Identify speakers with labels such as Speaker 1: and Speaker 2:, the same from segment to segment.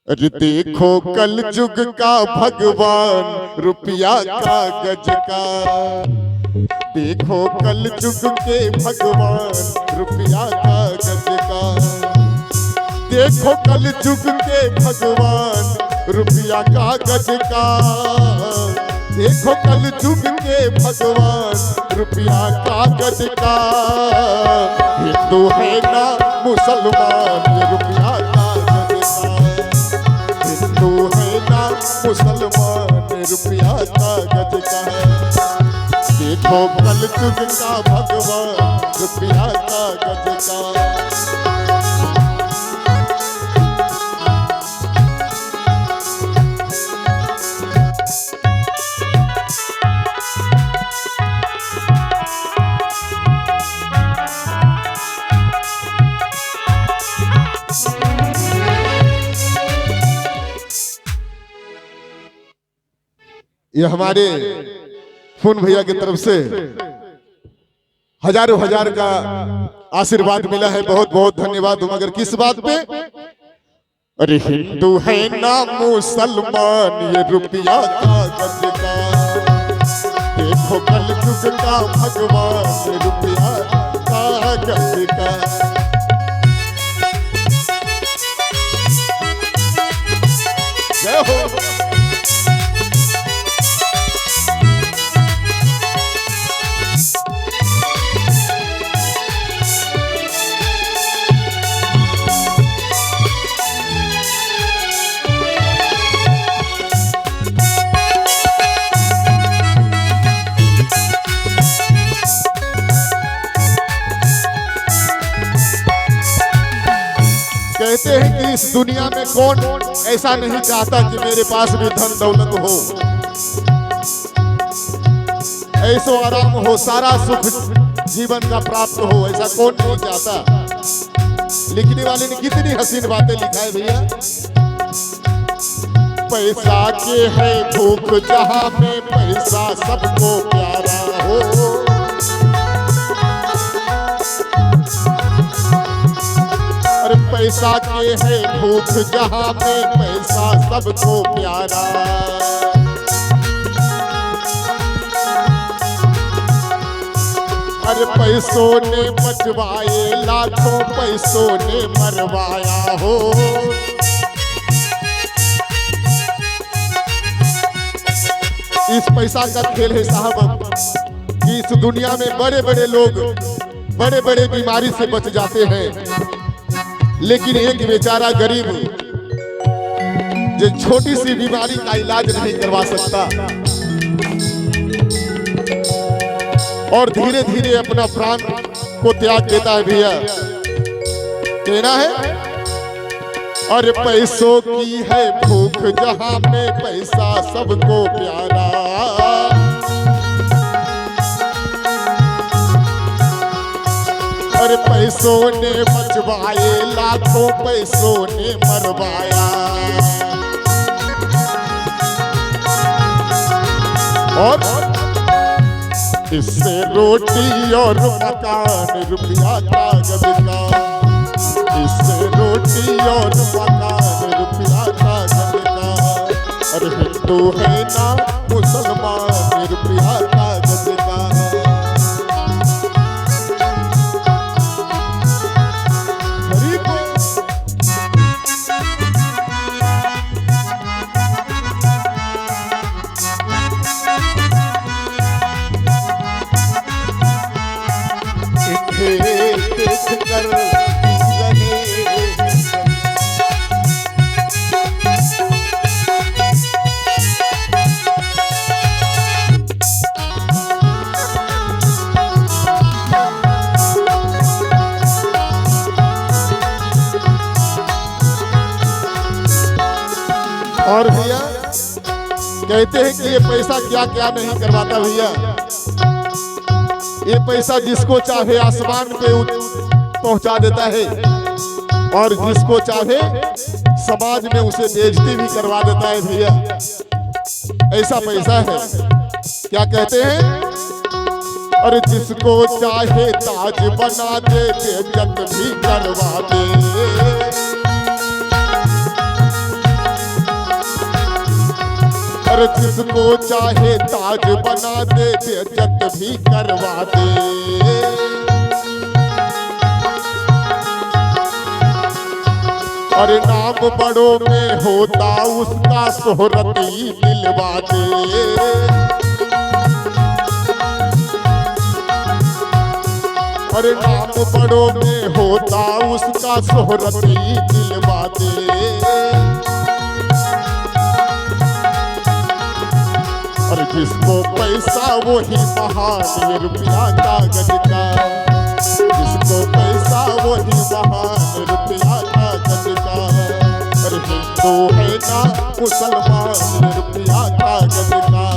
Speaker 1: अरे देखो कल जुग का भगवान रुपया कागज का। देखो कल जुग के भगवान रुपया कागज का। देखो कल जुग के भगवान रुपया कागज का। देखो कल जुग के भगवान रुपया कागज का। हिंदू है ना मुसलमान ये रुपया कागज का। हिंदू है ना मुसलमान रुपया कागज का है। देखो कल जुग का भगवान रुपया कागज का। ये हमारे फोन भैया की तरफ से हजारों हजार का आशीर्वाद मिला है। बहुत बहुत धन्यवाद। मगर किस बात पे? अरे हिंदू है ना मुसलमान ये रुपया कागज का। देखो कल जुग का भगवान ये रुपया कागज का। जय हो। कहते हैं कि इस दुनिया में कौन ऐसा नहीं चाहता कि मेरे पास भी धन दौलत हो, ऐसो आराम हो, सारा सुख जीवन का प्राप्त हो। ऐसा कौन नहीं चाहता। लिखने वाले ने कितनी हसीन बातें लिखा है भैया। पैसा के है भूख जहां में पैसा सबको प्यारा हो। पैसा के है भूख जहां में पैसा सबको प्यारा। अरे पैसों ने बचवाए लाखों पैसों ने मरवाया हो। इस पैसा का खेल है साहब कि इस दुनिया में बड़े बड़े लोग बड़े बड़े बीमारी से बच जाते हैं, लेकिन एक बेचारा गरीब जो छोटी सी बीमारी का इलाज नहीं करवा सकता और धीरे धीरे अपना प्राण को त्याग देता है। भैया कहना है और पैसों की है भूख जहां में पैसा सबको प्यारा। और पैसों ने बचवाए लाखों पैसों ने मरवाया। और इससे रोटी और मकान रुपया कागज का। इससे रोटी और मकान रुपया कागज का। अरे हिंदू है ना मुसलमान रुपया कागज का। और भैया कहते हैं कि ये पैसा क्या क्या नहीं करवाता भैया। ये पैसा जिसको चाहे आसमान पे पहुंचा देता है और जिसको चाहे समाज में उसे बेइज्जती भी करवा देता है भैया। ऐसा पैसा है। क्या कहते हैं? और जिसको चाहे ताज बना दे बेइज्जत भी करवा दे। और जिसको चाहे ताज बना दे, बेइज्जत भी करवा दे। और नाम बड़ों में होता उसका, शोहरत ही दिलवा दे। और नाम बड़ों में होता उसका, शोहरत ही दिलवा दे। और जिसको पैसा वही महान, ये रुपया कागज का। जिसको पैसा वही महान, रुपया कागज का। और हिंदू है ना मुसलमान, ये रुपया कागज का।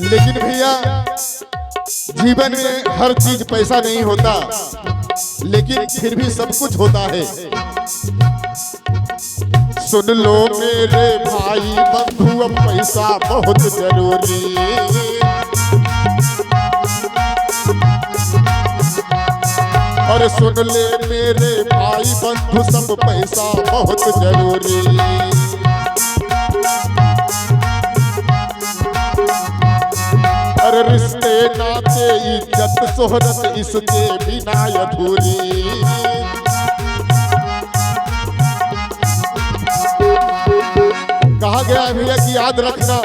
Speaker 1: लेकिन भैया जीवन में हर चीज पैसा नहीं होता, लेकिन फिर भी सब कुछ होता है। सुन लो मेरे भाई बंधु, अब पैसा बहुत जरूरी। और सुन ले मेरे भाई बंधु, सब पैसा बहुत जरूरी। और रिश्ते नाते इज्जत शोहरत इसके बिना अधूरी। कहा गया है भैया कि याद रखना,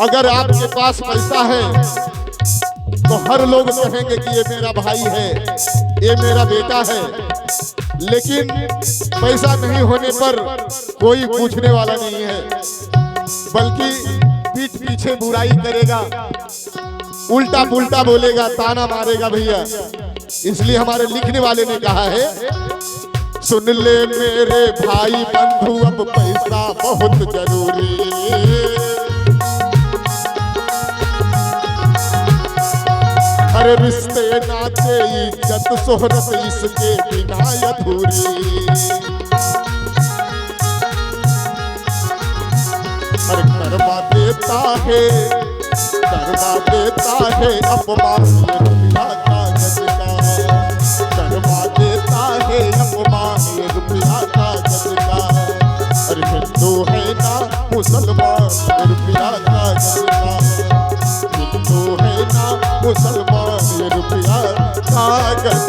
Speaker 1: अगर आपके पास पैसा है तो हर लोग कहेंगे कि ये मेरा भाई है, ये मेरा बेटा है। लेकिन पैसा नहीं होने पर कोई पूछने वाला नहीं है, बल्कि पीठ पीछे बुराई करेगा, उल्टा पुल्टा बोलेगा, ताना मारेगा भैया। इसलिए हमारे लिखने वाले ने कहा है, सुन ले मेरे भाई बंधु, अब पैसा बहुत जरूरी। अरे रिश्ते नाते इज्जत शोहरत इसके बिना अधूरी। अरे करवा देता है अपमान, ये रुपया कागज का। करवा देता है अपमान, ये रुपया कागज का। अरे हिंदू है ना मुसलमान, ये रुपया कागज का। हिंदू है ना मुसलमान, ये रुपया कागज।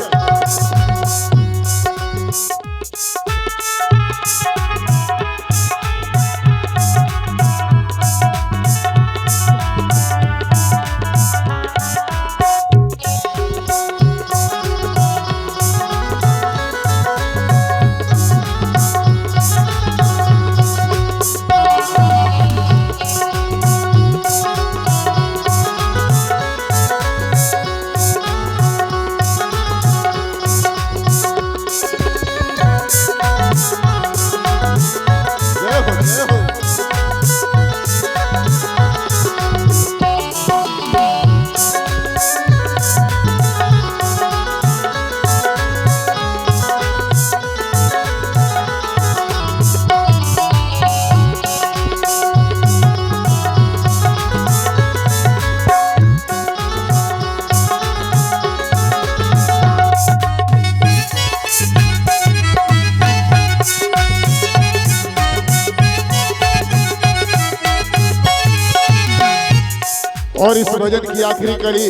Speaker 1: और इस भजन की आखिरी कड़ी,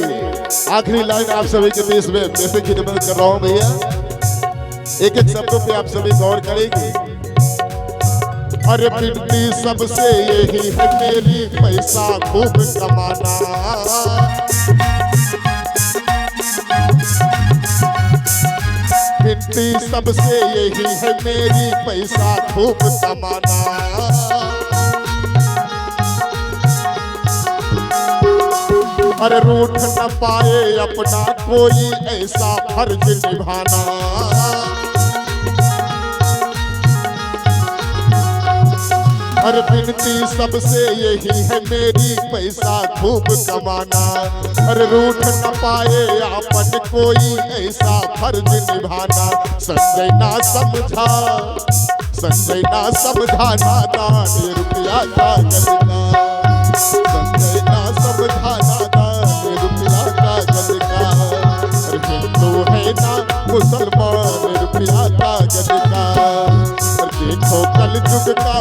Speaker 1: आखिरी लाइन आप सभी के बीच में जैसे खिदमत कर रहा हूं भैया। एक एक शब्दों पे आप सभी गौर करेंगे। अरे विनती सबसे यही है मेरी, पैसा खूब कमाना। विनती सबसे यही है मेरी, पैसा खूब कमाना। अरे रूठ न पाए अपना कोई ऐसा फर्ज निभाना। हर विनती सबसे यही है मेरी पैसा खूब कमाना। अरे रूठ न पाए आपन कोई ऐसा फर्ज निभाना। संजय ना समझा, संजय ना समझा नादान रुपया कागज का। संजय ना समझा नादान रुपया कागज का। अरे हिंदू है ना मुसलमान रुपया कागज का। देखो कल युग का